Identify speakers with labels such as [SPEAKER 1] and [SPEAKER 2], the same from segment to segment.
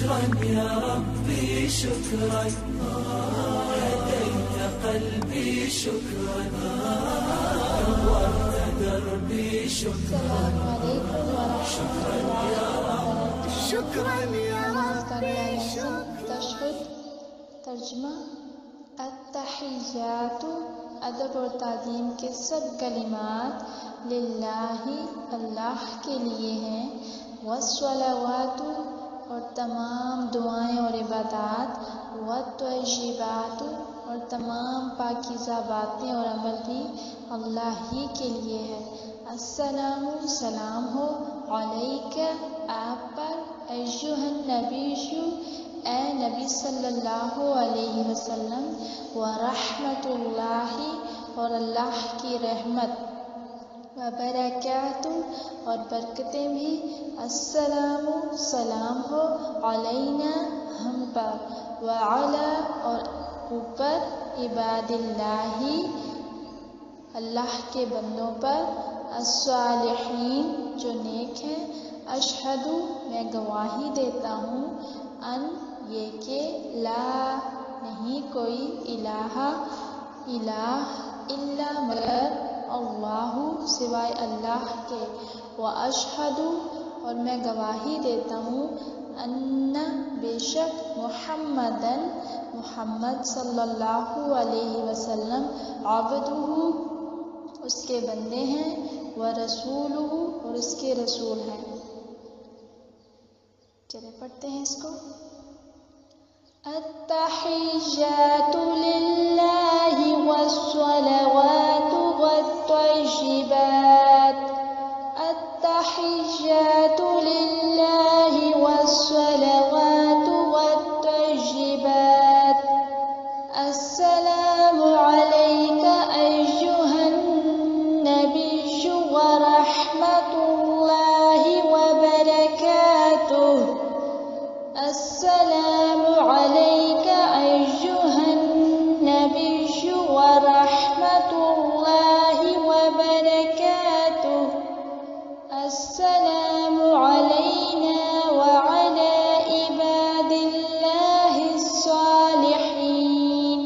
[SPEAKER 1] شكرا يا ربي شكرا هديت قلبي شكرا نورت دربي شكرا شكرا يا ربي شكرا يا ربي
[SPEAKER 2] तशहुद तर्जुमा अत्तहियातु अदब और ताज़ीम के सब कलिमात लिल्लाहि अल्लाह के लिए हैं, वस्सलावातु और तमाम दुआएं और इबादत, वत्तय्यिबातु और तमाम पाकीज़ा बातें और अमल भी अल्लाह ही के लिए है। अस्सलामु सलाम हो अलैका आप पर, अय्युहन नबिय्यु ए नबी सल्लल्लाहु अलैहि वसल्लम, व रहमतुल्लाहि और अल्लाह की रहमत, व बरकातु और बरकतें भी, अस्सलामु सलाम हो अलैना हम पर, व अला और ऊपर, इबादिल्लाहि अल्लाह के बंदों पर, अस्सालिहीन जो नेक हैं, अशहदु मैं गवाही देता हूँ, अन ये के ला नहीं कोई इलाहा इलाह इल्ला मगर अल्लाहु सिवाय अल्लाह के, व अशहदु और मैं गवाही देता हूँ, अन्ना बेशक मुहम्मदन मुहम्मद सल्लल्लाहु अलैहि वसल्लम, अब्दुहु उसके बंदे हैं, व रसूलुहु और उसके रसूल हैं। चले पढ़ते हैं इसको। अत्तहिय्यातु लिल्लाहि वस्सलावातु वत्तय्यिबात, अत्तहिय्यातु लिल्लाहि वस्सलावातु वत्तय्यिबात, अस्सलामु अलैका अय्युहन नबिय्यु व रहमतुल्लाहि व बरकातुहु, अस्सलामु अलैका अय्युहन नबिय्यु व रहमतुल्लाहि व बरकातुहु, अस्सलामु अलैना व अला इबादिल्लाहिस सालिहीन,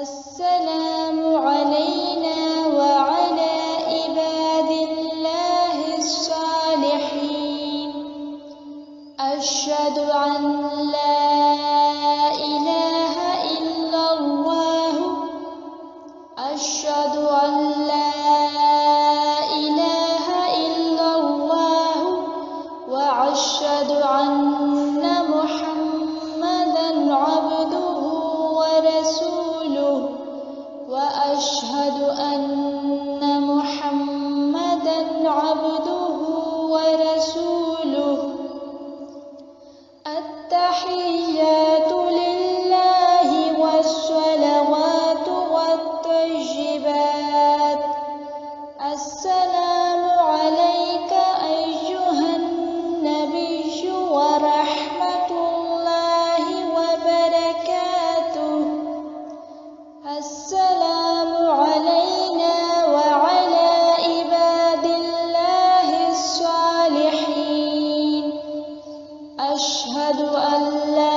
[SPEAKER 2] अस्सलामु अलैना व अला इबादिल्लाहिस सालिहीन, अशहदु अन ला इलाहा इल्लल्लाह, अशहदु अन ला इलाहा इल्लल्लाह, व अशहदु अन्ना मुहम्मदन अब्दुहु व रसूलुहु, व अशहदु अन्ना मुहम्मदन अब्दुहु व रसूलुहु। अत्तहिय्यातु लिल्लाहि वस्सलावातु वत्तय्यिबात, अस्सलामु अलैका अय्युहन नबिय्यु व रहमतुल्लाहि व बरकातुहु, अस्सलामु अलैना व अला इबादिल्लाहिस सालिहीन, अशहदु अन ला